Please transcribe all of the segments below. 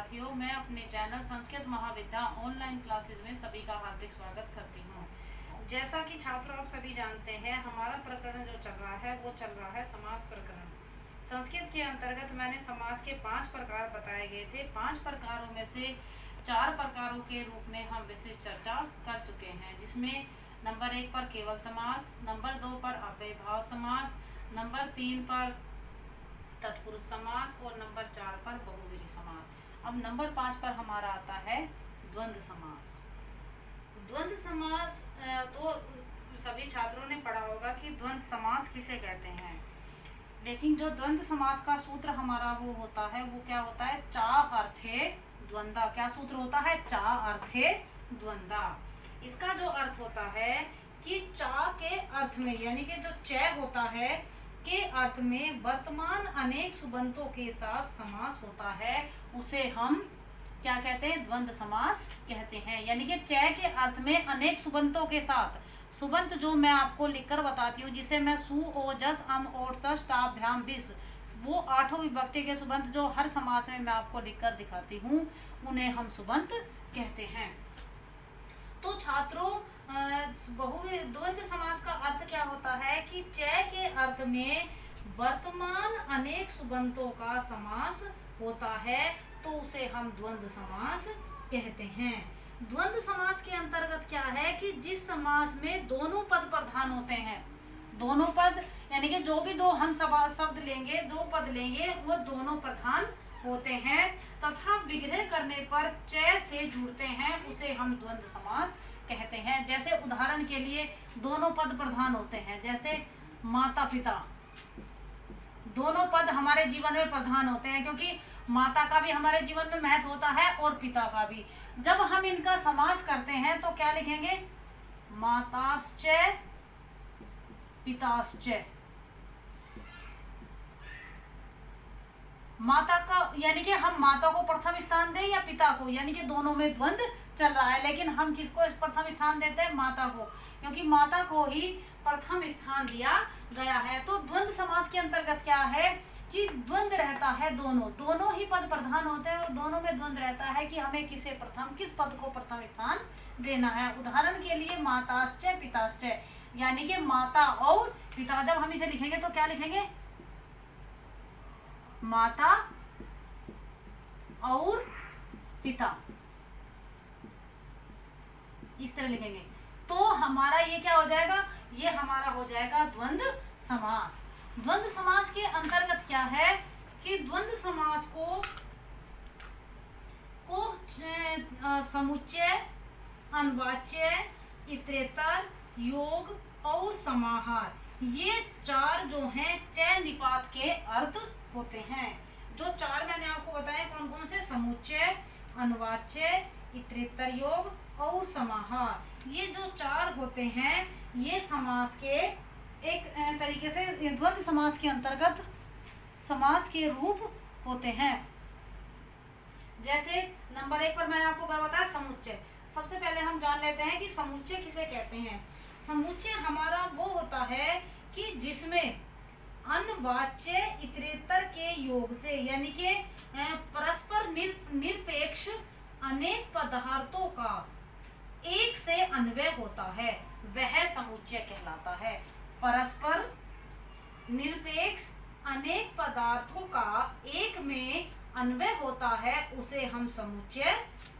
साथियों, मैं अपने चैनल संस्कृत महाविद्या ऑनलाइन क्लासेस में सभी का हार्दिक स्वागत करती हूँ। जैसा कि छात्रों आप सभी जानते हैं, हमारा प्रकरण जो चल रहा है वो चल रहा है समास प्रकरण। संस्कृत के अंतर्गत मैंने समास के 5 प्रकार बताए गए थे। 5 प्रकारों में से 4 प्रकारों के रूप में हम विशेष चर्चा कर चुके हैं, जिसमें नंबर 1 पर केवल समास, नंबर 2 पर अव्ययभाव समास, नंबर 3 पर तत्पुरुष समास और नंबर 4 पर बहुव्रीहि समास। अब नंबर 5 पर हमारा आता है द्वंद्व समास। द्वंद्व समास तो सभी छात्रों ने पढ़ा होगा कि द्वंद्व समास किसे कहते हैं, लेकिन जो द्वंद्व समास का सूत्र हमारा वो होता है, वो क्या होता है? चा अर्थे द्वंद्वा। क्या सूत्र होता है? चा अर्थे द्वंद्वा। इसका जो अर्थ होता है कि चा के अर्थ में, यानी कि जो चय होता है के अर्थ में वर्तमान अनेक सुबंतों के साथ समास होता है, उसे हम क्या कहते हैं? द्वंद्व समास कहते हैं। यानी कि चय के अर्थ में अनेक सुबंतों के साथ, सुबंत जो मैं आपको लिखकर बताती हूँ, जिसे मैं सु ओ जस अम ओट सस टाप भ्याम बिस, वो 8 विभक्ति के सुबंत जो हर समास में मैं आपको लिखकर दिखाती हूँ, उन्हें हम सुबंत कहते हैं। तो छात्रों, द्वंद्व समास का अर्थ क्या होता है कि चय के अर्थ में वर्तमान अनेक सुबंतों का समास होता है, तो उसे हम द्वंद्व समास कहते हैं। द्वंद्व समास के अंतर्गत क्या है कि जिस समास में दोनों पद प्रधान होते हैं, दोनों पद यानी कि जो भी दो हम शब्द लेंगे, दो पद लेंगे, वो दोनों प्रधान होते हैं तथा विग्रह करने पर चय से जुड़ते हैं, उसे हम द्वंद्व समास कहते हैं। जैसे उदाहरण के लिए दोनों पद प्रधान होते हैं, जैसे माता पिता, दोनों पद हमारे जीवन में प्रधान होते हैं, क्योंकि माता का भी हमारे जीवन में महत्व होता है और पिता का भी। जब हम इनका समास करते हैं तो क्या लिखेंगे? माताश्च पिताश्च। माता का यानी कि हम माता को प्रथम स्थान दें या पिता को, यानी कि दोनों में द्वंद्व चल रहा है, लेकिन हम किसको प्रथम स्थान देते हैं? माता को, क्योंकि माता को ही प्रथम स्थान दिया गया है। तो द्वंद्व समास के अंतर्गत क्या है कि द्वंद्व रहता है, दोनों ही पद प्रधान होते हैं और दोनों में द्वंद्व रहता है कि हमें किस पद को प्रथम स्थान देना है। उदाहरण के लिए माताश्च पिताश्च, यानी कि माता और पिता। जब हम इसे लिखेंगे तो क्या लिखेंगे? माता और पिता, इस तरह लिखेंगे तो हमारा ये क्या हो जाएगा? ये हमारा हो जाएगा द्वंद्व समास। द्वंद्व समास के अंतर्गत क्या है कि द्वंद्व समास को समुच्चय, अनवाच्य, इतरेतर, योग और समाहार, ये 4 जो हैं चय निपात के अर्थ होते हैं। जो 4 मैंने आपको बताया कौन कौन से? समुच्चय, अनवाच्य, इतरेतर, योग और समाहार, ये जो 4 होते हैं, ये समास के एक तरीके से द्वंद्व समास के अंतर्गत समास के रूप होते हैं। जैसे नंबर 1 पर मैंने आपको क्या बताया? समुच्चय। सबसे पहले हम जान लेते हैं कि समुच्चय किसे कहते हैं। समुच्चय हमारा वो होता है कि जिसमें अनवाच्य इतरेतर के योग से, यानी कि परस्पर निरपेक्ष अनेक पदार्थों का एक से अन्वय होता है, वह समुच्चय कहलाता है। परस्पर निरपेक्ष अनेक पदार्थों का एक में अन्वय होता है, उसे हम समुच्चय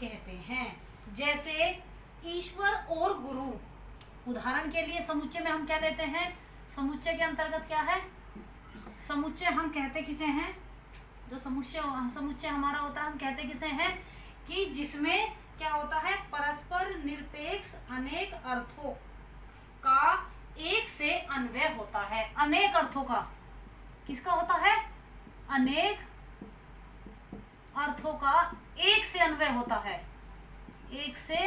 कहते हैं। जैसे ईश्वर और गुरु, उदाहरण के लिए समुच्चय में हम क्या लेते हैं? समुच्चय के अंतर्गत क्या है? समुच्चय हम कहते किसे हैं? जो समुच्चय हमारा होता है, हम कहते किसे हैं कि जिसमें क्या होता है? परस्पर निरपेक्ष अनेक अर्थों का एक से अन्वय होता है। अनेक अर्थों का किसका होता है? अनेक अर्थों का एक से अन्वय होता है, एक से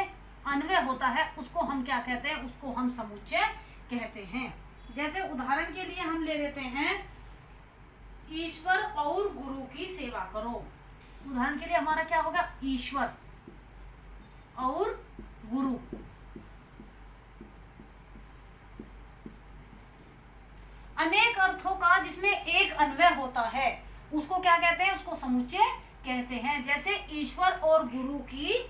अन्वय होता है, उसको हम क्या कहते हैं? उसको हम समुच्चय कहते हैं। जैसे उदाहरण के लिए हम ले लेते हैं ईश्वर और गुरु की सेवा करो। उदाहरण के लिए हमारा क्या होगा? ईश्वर और गुरु। अनेक अर्थों का जिसमें एक अन्वय होता है, उसको क्या कहते हैं? उसको समुच्चय कहते हैं। जैसे ईश्वर और गुरु की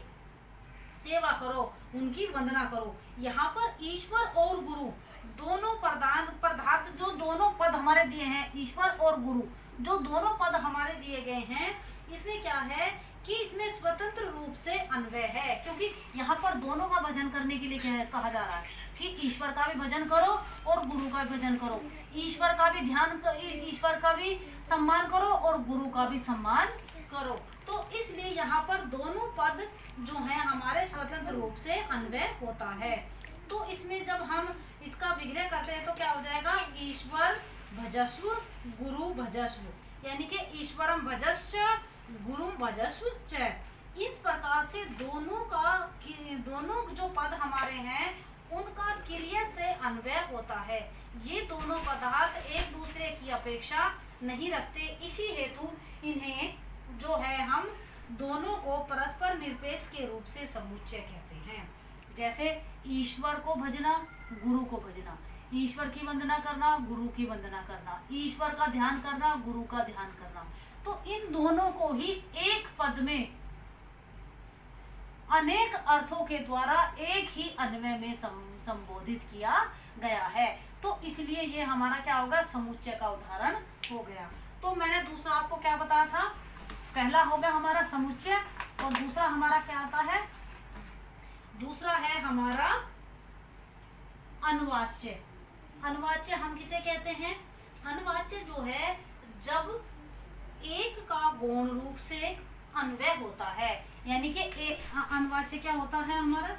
सेवा करो, उनकी वंदना करो। यहाँ पर ईश्वर और गुरु दोनों पदार्थ जो दोनों पद हमारे दिए हैं, ईश्वर और गुरु जो दोनों पद हमारे दिए गए हैं, इसमें क्या है कि इसमें स्वतंत्र रूप से अन्वय है, क्योंकि यहाँ पर दोनों का भजन करने के लिए कहा जा रहा है कि ईश्वर का भी भजन करो और गुरु का भी भजन करो, ईश्वर का भी ईश्वर का भी सम्मान करो और गुरु का भी सम्मान करो। तो इसलिए यहाँ पर दोनों पद जो हैं हमारे स्वतंत्र रूप से अन्वय होता है। तो इसमें जब हम इसका विग्रह करते हैं तो क्या हो जाएगा, ईश्वर भजस्व गुरु भजस्व, यानी कि ईश्वरम भजश्च गुरुम भजस्व च। इस प्रकार से दोनों जो पद हमारे हैं उनका क्रिया से अन्वय होता है। ये दोनों पदार्थ एक दूसरे की अपेक्षा नहीं रखते, इसी हेतु इन्हें जो है हम दोनों को परस्पर निरपेक्ष के रूप से समुच्चय कहते हैं। जैसे ईश्वर को भजना, गुरु को भजना, ईश्वर की वंदना करना, गुरु की वंदना करना, ईश्वर का ध्यान करना, गुरु का ध्यान करना। तो इन दोनों को ही एक पद में अनेक अर्थों के द्वारा एक ही अन्वय में संबोधित किया गया है। तो इसलिए ये हमारा क्या होगा, समुच्चय का उदाहरण हो गया। तो मैंने दूसरा आपको क्या बताया था, पहला हो गया हमारा समुच्चय और दूसरा हमारा क्या आता है, दूसरा है हमारा अनुवाच्य। अनुवाच्य हम किसे कहते हैं, अनुवाच्य जो है जब एक का गौण रूप से अन्वय होता है, यानी कि अनुवाच्य क्या होता है हमारा,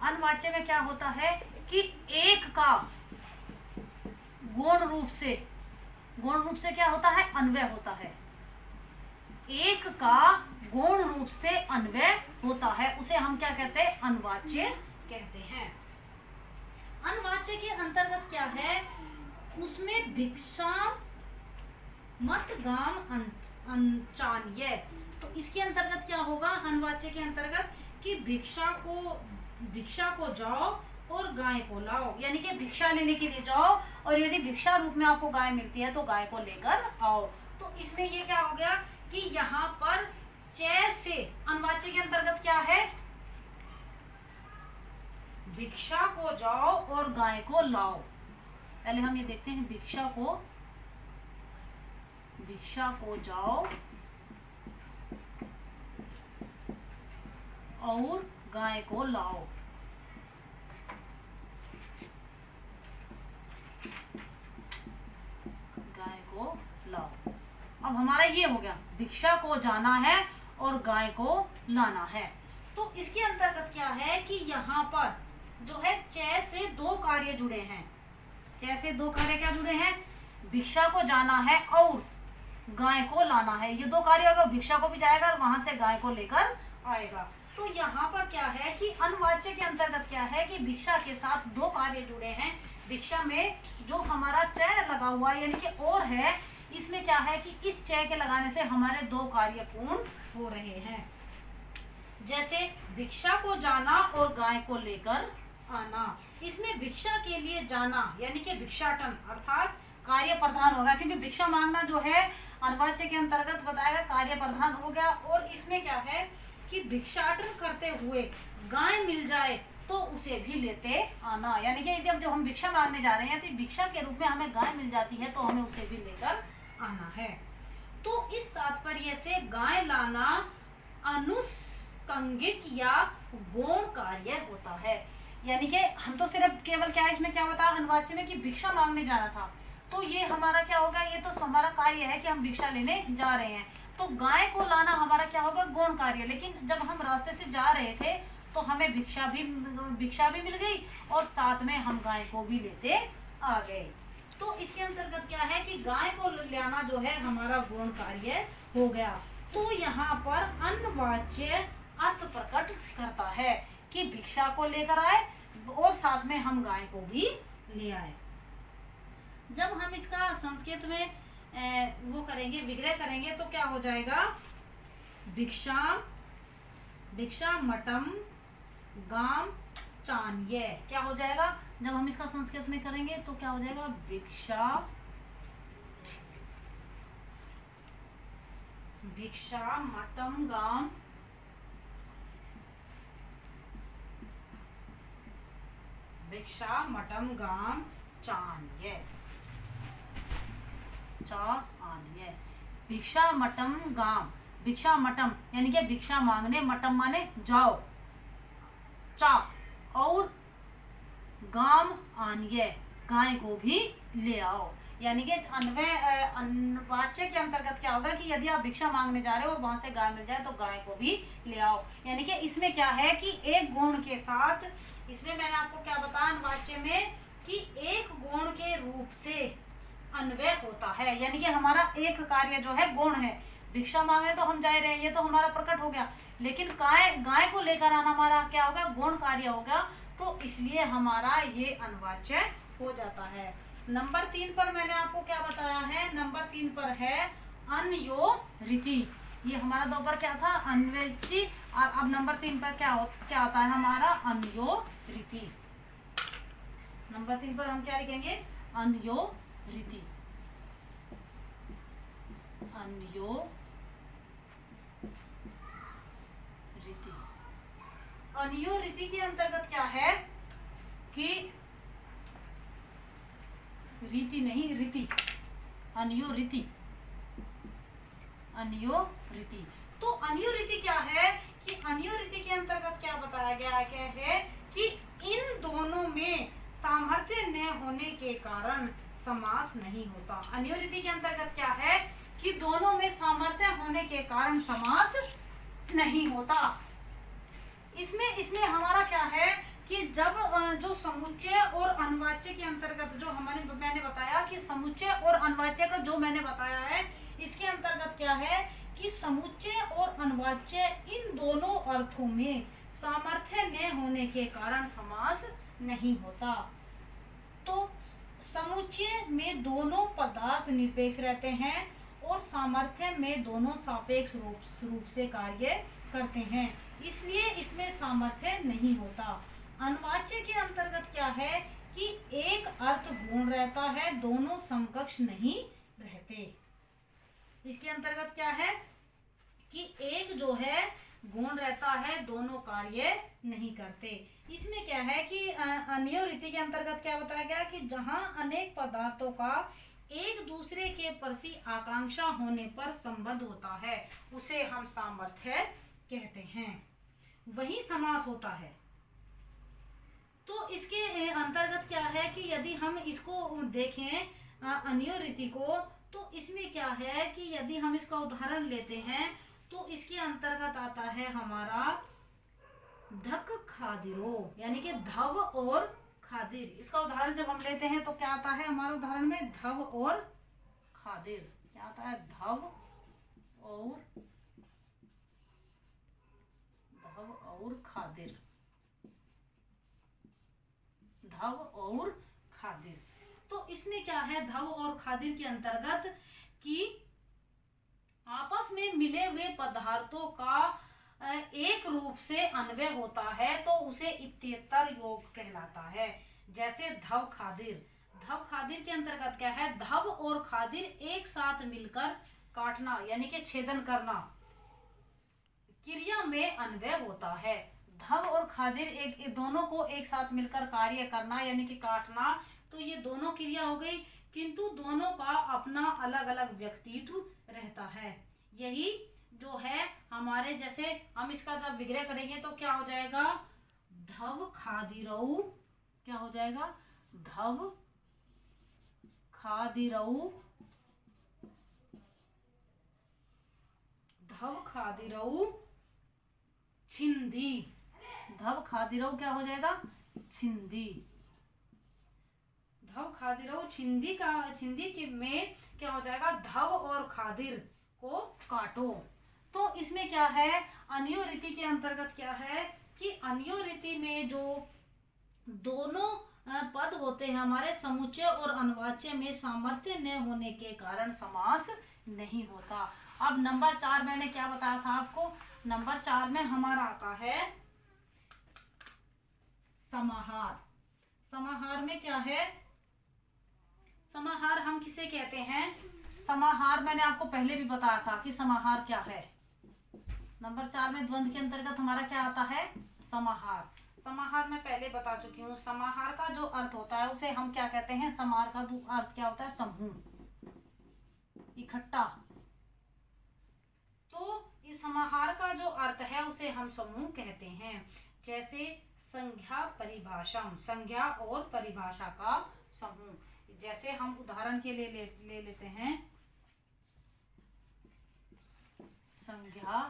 अनुवाच्य में क्या होता है कि एक का गौण रूप से क्या होता है, अन्वय होता है। एक का गौण रूप से अन्वय होता है, उसे हम क्या कहते हैं, अनुवाच्य कहते हैं। अनुवाच्य के अंतर्गत क्या है, उसमें भिक्षा मठ गाम अंचान्य। तो इसके अंतर्गत क्या होगा, अनुवाच्य के अंतर्गत कि भिक्षा को जाओ और गाय को लाओ, यानी कि भिक्षा लेने के लिए जाओ और यदि भिक्षा रूप में आपको गाय मिलती है तो गाय को लेकर आओ। तो इसमें ये क्या हो गया कि यहाँ पर च से अनुवाच्य के अंतर्गत क्या है, भिक्षा को जाओ और गाय को लाओ। पहले हम ये देखते हैं, भिक्षा को जाओ और गाय को लाओ। गाय को लाओ। अब हमारा ये हो गया, भिक्षा को जाना है और गाय को लाना है। तो इसके अंतर्गत क्या है कि यहाँ पर जो है च से दो कार्य जुड़े हैं। च से दो कार्य क्या जुड़े हैं, भिक्षा को जाना है और गाय को लाना है। ये दो कार्य होगा, भिक्षा को भी जाएगा और वहां से गाय को लेकर आएगा। तो यहाँ पर क्या है कि अनुवाच्य के अंतर्गत क्या है कि भिक्षा के साथ दो कार्य जुड़े हैं। भिक्षा में जो हमारा च लगा हुआ है यानी कि और है, इसमें क्या है कि इस च के लगाने से हमारे दो कार्य पूर्ण हो रहे हैं। जैसे भिक्षा को जाना और गाय को लेकर आना, इसमें भिक्षा के लिए जाना यानी कि भिक्षाटन अर्थात कार्य प्रधान होगा, क्योंकि भिक्षा मांगना जो है अनुवाच्य के अंतर्गत बताएगा कार्य प्रधान हो गया। और इसमें क्या है कि भिक्षाटन करते हुए गाय मिल जाए तो उसे भी लेते आना, यानी कि यदि जब हम भिक्षा मांगने जा रहे हैं तो भिक्षा के रूप में हमें गाय मिल जाती है तो हमें उसे भी लेकर आना है। तो इस तात्पर्य से गाय लाना अनुस्कंगिक या गौण कार्य होता है। यानी कि हम तो सिर्फ केवल क्या इसमें क्या बता अनुवाच्य में कि भिक्षा मांगने जाना था, तो ये हमारा क्या होगा, ये तो हमारा कार्य है कि हम भिक्षा लेने जा रहे हैं। तो गाय को लाना हमारा क्या होगा, गौण कार्य। लेकिन जब हम रास्ते से जा रहे थे तो हमें भिक्षा भी मिल गई और साथ में हम गाय को भी लेते आ गए। तो इसके अंतर्गत क्या है कि गाय को लाना जो है हमारा गौण कार्य हो गया। तो यहाँ पर अनुवाच्य अर्थ प्रकट करता है कि भिक्षा को लेकर आए और साथ में हम गाय को भी ले आए। जब हम इसका संस्कृत में वो करेंगे, विग्रह करेंगे, तो क्या हो जाएगा, भिक्षा मठम गाम चान्य। क्या हो जाएगा जब हम इसका संस्कृत में करेंगे तो क्या हो जाएगा, भिक्षा भिक्षा मटम गाम भिक्षा मटम गाम चान्य। चान्य भिक्षा मटम गाम, भिक्षा मटम यानी कि भिक्षा मांगने, मटम माने जाओ, चा और गाम आन्य गाय को भी ले आओ। यानी कि अन्ववाच्य के अंतर्गत क्या होगा कि यदि आप भिक्षा मांगने जा रहे हो और वहां से गाय मिल जाए तो गाय को भी ले आओ। यानी कि इसमें क्या है कि एक गुण के साथ, इसमें मैंने आपको क्या बताया अन्ववाच्य में कि एक गुण के रूप से अन्वय होता है। यानी कि हमारा एक कार्य जो है गुण है, भिक्षा मांगने तो हम जा रहे हैं, ये तो हमारा प्रकट हो गया, लेकिन गाय को लेकर आना हमारा क्या होगा, गुण कार्य होगा, तो इसलिए हमारा ये अन्ववाच्य हो जाता है। नंबर 3 पर मैंने आपको क्या बताया है, नंबर 3 पर है अन्योरिति। ये हमारा 2 पर क्या था, अन्वयति, और अब नंबर 3 पर क्या आता है हमारा अन्योरिति। नंबर 3 पर हम क्या लिखेंगे, अन्योरिति। अन्योरिति के अंतर्गत क्या है कि रीति नहीं, रीति, अन्योरिति। अन्योरिति तो अन्योरिति क्या है कि अन्योरिति के अंतर्गत क्या बताया गया है कि इन दोनों में सामर्थ्य न होने के कारण समास नहीं होता। अन्योरिति के अंतर्गत क्या है कि दोनों में सामर्थ्य होने के कारण समास नहीं होता। इसमें हमारा क्या है कि जब जो समुच्चय और अन्ववाच्य के अंतर्गत जो मैंने बताया कि समुच्चय और अन्ववाच्य का जो मैंने बताया है, इसके अंतर्गत क्या है कि समुच्चय और अन्ववाच्य इन दोनों अर्थों में सामर्थ्य न होने के कारण समास नहीं होता। तो समुच्चय में दोनों पदार्थ निरपेक्ष रहते हैं और सामर्थ्य में दोनों सापेक्ष रूप से कार्य करते हैं, इसलिए इसमें सामर्थ्य नहीं होता। अन्ववाच्य के अंतर्गत क्या है कि एक अर्थ गुण रहता है, दोनों समकक्ष नहीं रहते। इसके अंतर्गत क्या है कि एक जो है गुण रहता है, दोनों कार्य नहीं करते। इसमें क्या है कि अन्योरिति के अंतर्गत क्या बताया गया कि जहां अनेक पदार्थों का एक दूसरे के प्रति आकांक्षा होने पर संबंध होता है, उसे हम सामर्थ्य कहते हैं, वही समास होता है। तो इसके अंतर्गत क्या है कि यदि हम इसको देखें अन्योरिति को, तो इसमें क्या है कि यदि हम इसका उदाहरण लेते हैं तो इसके अंतर्गत आता है हमारा धक खादिरो, यानी कि धव और खादिर। इसका उदाहरण जब हम लेते हैं तो क्या आता है हमारे उदाहरण में, धव और खादिर। क्या आता है, धव और खादिर, धव और खादिर। तो इसमें क्या है, धव और खादिर के अंतर्गत कि आपस में मिले हुए पदार्थों का एक रूप से अन्वय होता है तो उसे इत्येतर योग कहलाता है। जैसे धव खादिर, धव खादिर के अंतर्गत क्या है, धव और खादिर एक साथ मिलकर काटना यानी कि छेदन करना क्रिया में अन्वय होता है। धव और खादिर एक दोनों को एक साथ मिलकर कार्य करना यानी कि काटना, तो ये दोनों क्रिया हो गई, किंतु दोनों का अपना अलग अलग व्यक्तित्व रहता है। यही जो है हमारे, जैसे हम इसका जब विग्रह करेंगे तो क्या हो जाएगा, धव खादिरऊ, क्या हो जाएगा, धव खादिरऊ, धव खादिरऊ छिंदी, धव खादिरऊ क्या हो जाएगा, छिंदी, धव खादिरऊ छिंदी का, छिंदी के में क्या हो जाएगा, धव और खादिर को काटो। तो इसमें क्या है, अन्योरिति के अंतर्गत क्या है कि अन्योरिति में जो दोनों पद होते हैं हमारे समुच्चय और अन्ववाच्य में सामर्थ्य न होने के कारण समास नहीं होता। अब नंबर 4 मैंने क्या बताया था आपको, नंबर 4 में हमारा आता है समाहार। समाहार में क्या है? समाहार हम किसे कहते हैं? समाहार मैंने आपको पहले भी बताया था कि समाहार क्या है। नंबर 4 में द्वंद्व के अंतर्गत हमारा क्या आता है? समाहार। समाहार मैं पहले बता चुकी हूँ। समाहार का जो अर्थ होता है उसे हम क्या कहते हैं? समाहार का अर्थ क्या होता है? समूह, इकट्ठा। तो इस समाहार का जो अर्थ है उसे हम समूह कहते हैं। जैसे संज्ञा परिभाषा, संज्ञा और परिभाषा का समूह। जैसे हम उदाहरण के लिए ले लेते हैं संज्ञा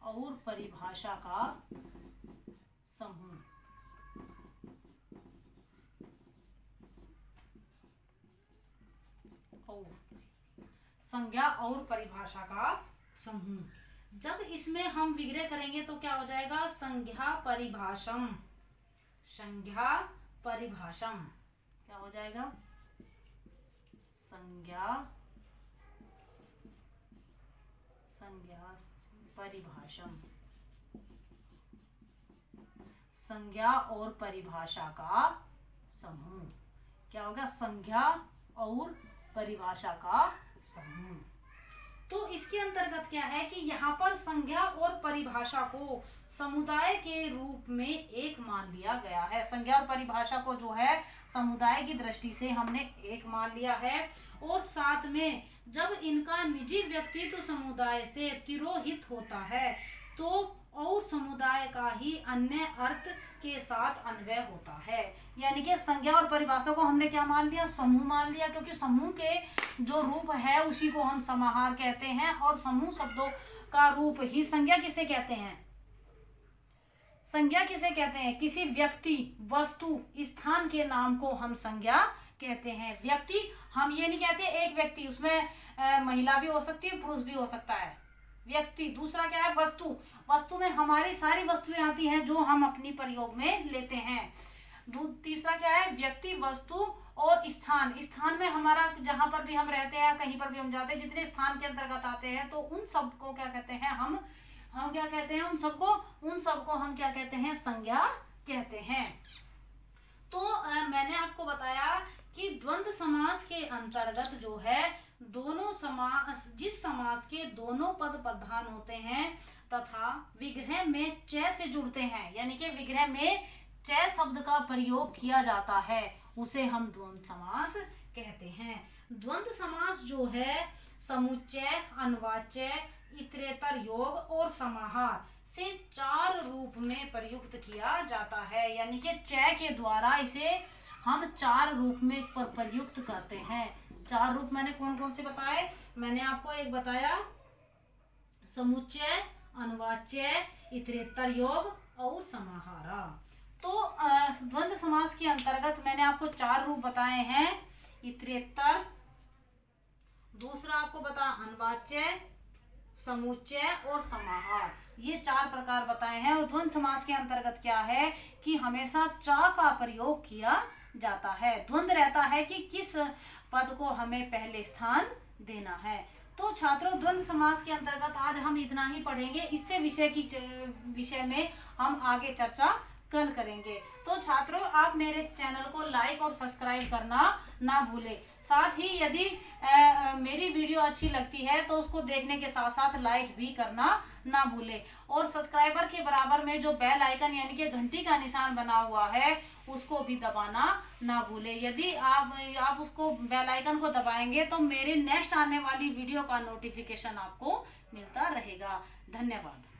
और परिभाषा का समूह। और संज्ञा और परिभाषा का समूह। जब इसमें हम विग्रह करेंगे तो क्या हो जाएगा? संज्ञा परिभाषम। संज्ञा परिभाषम क्या हो जाएगा? संज्ञा परिभाषम। संज्ञा और परिभाषा का समूह क्या होगा? संज्ञा और परिभाषा का समूह। तो इसके अंतर्गत क्या है कि यहाँ पर संज्ञा और परिभाषा को समुदाय के रूप में एक मान लिया गया है। संज्ञा और परिभाषा को जो है समुदाय की दृष्टि से हमने एक मान लिया है। और साथ में जब इनका निजी व्यक्तित्व समुदाय से तिरोहित होता है तो और समुदाय का ही अन्य अर्थ के साथ अन्वय होता है। यानी कि संज्ञा और परिभाषा को हमने क्या मान लिया? समूह मान लिया, क्योंकि समूह के जो रूप है उसी को हम समाहार कहते हैं। और समूह शब्दों का रूप ही संज्ञा किसे कहते हैं? संज्ञा किसे कहते हैं? किसी व्यक्ति, वस्तु, स्थान के नाम को हम संज्ञा कहते हैं। व्यक्ति हम ये नहीं कहते एक व्यक्ति, उसमें महिला भी हो सकती है, पुरुष भी हो सकता है। व्यक्ति। दूसरा क्या है? वस्तु। वस्तु में हमारी सारी वस्तुएं आती हैं जो हम अपनी प्रयोग में लेते हैं। तीसरा क्या है? व्यक्ति, वस्तु और स्थान। स्थान में हमारा जहां पर भी हम रहते हैं, कहीं पर भी हम जाते हैं, जितने स्थान के अंतर्गत आते हैं तो उन सबको क्या कहते हैं? हम क्या कहते हैं? उन सबको हम क्या कहते हैं? संज्ञा कहते हैं। तो मैंने आपको बताया कि द्वंद्व समास के अंतर्गत जो है दोनों समास, जिस समास के दोनों पद प्रधान होते हैं तथा विग्रह में च से जुड़ते हैं, यानी कि विग्रह में च शब्द का प्रयोग किया जाता है, उसे हम द्वंद्व समास कहते हैं। द्वंद्व समास जो है समुच्चय, अन्वाच्य, इतरेतर योग और समाहार से 4 रूप में प्रयुक्त किया जाता है। यानी कि च के द्वारा इसे हम 4 रूप में प्रयुक्त करते हैं। 4 रूप मैंने कौन कौन से बताए? मैंने आपको एक बताया समुच्चय, अन्वाच्य, इतरेतर योग और समाहारा। तो द्वंद्व समास के अंतर्गत मैंने आपको 4 रूप बताए हैं। इतरेतर, दूसरा आपको बता अन्वाच्य, समुच्चय और समाहार, ये 4 प्रकार बताए हैं। और द्वंद्व समास के अंतर्गत क्या है कि हमेशा च का प्रयोग किया जाता है। द्वंद्व रहता है कि किस पद को हमें पहले स्थान देना है। तो छात्रों, द्वंद्व समास के अंतर्गत आज हम इतना ही पढ़ेंगे। इससे विषय में हम आगे चर्चा कल करेंगे। तो छात्रों, आप मेरे चैनल को लाइक और सब्सक्राइब करना ना भूलें। साथ ही यदि मेरी वीडियो अच्छी लगती है तो उसको देखने के साथ साथ लाइक भी करना ना भूलें। और सब्सक्राइबर के बराबर में जो बेल आइकन यानी कि घंटी का निशान बना हुआ है उसको भी दबाना ना भूलें। यदि आप उसको बेल आइकन को दबाएंगे तो मेरे नेक्स्ट आने वाली वीडियो का नोटिफिकेशन आपको मिलता रहेगा। धन्यवाद।